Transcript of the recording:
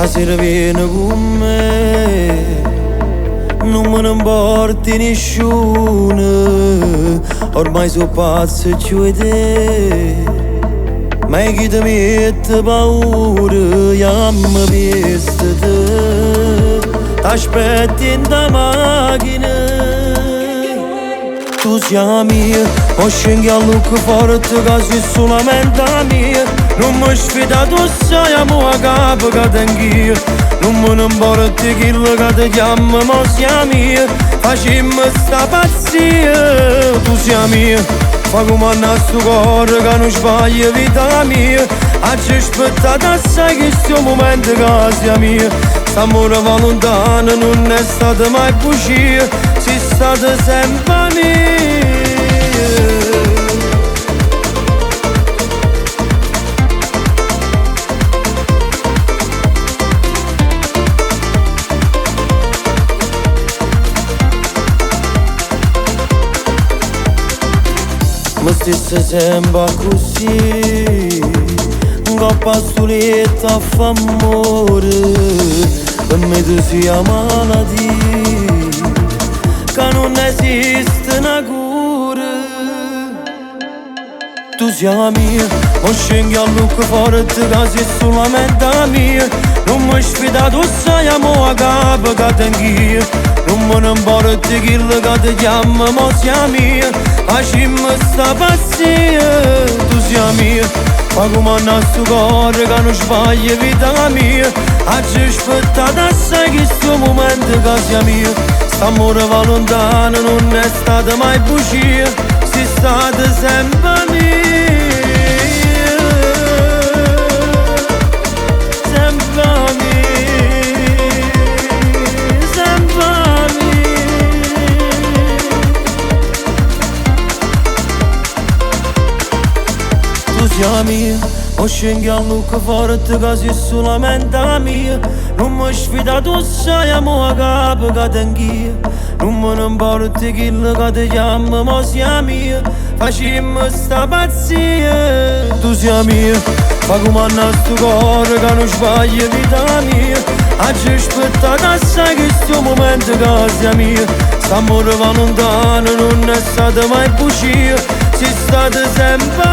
stasera vieni con me, non me ne importi nessuno, ormai sono pazzo e ci vede. Ma chi ti mette paura, chiama questa te, t'aspetti in da macchina. Tu sei mia, o scendi a look forte che sei solamente mia. Non mi sfida, tu sai amore a capo che tengo. Non me ne importi quello che ti chiama, ma sei mia. Facciamo sta pazzia, tu sei mia. Fa come a sto cuore che non sbaglia vita mia. Oggi aspettato assai che sto momento che sia mia. S'amore va lontano, non è stato mai bugia, sei stata sempre mia. Ma stessa sempre così, un coppa a stuletta a fa amore, per me tu sia malattia, che non esiste una cura. Tu sei mia, non scendi a look forte che sei solamente mia. Non mi sfida, tu sai amore a capo che tengo. Non me ne importi quello che ti chiama, ma sei mia. Facciamo sta pazzia, tu sei mia. Fa come a sto cuore che non sbaglia vita mia. Oggi aspettato assai che sto momento che sia mia. St'amore va lontano, non è stata mai bugia, sei stata sempre mia. Sempre mia, sempre mia. Tu sei mia, o scendi a look forte che sei solamente mia. Non mi sfida, tu sai amore a capo che tengo. Non me ne importi quello che ti chiama, ma sei mia. Facciamo sta pazzia, tu sei mia. Fa come a sto cuore che non sbaglia vita mia. Oggi aspettato assai che sto momento che sia mia. St'amore va lontano, non è stata mai bugia, sei stata sempre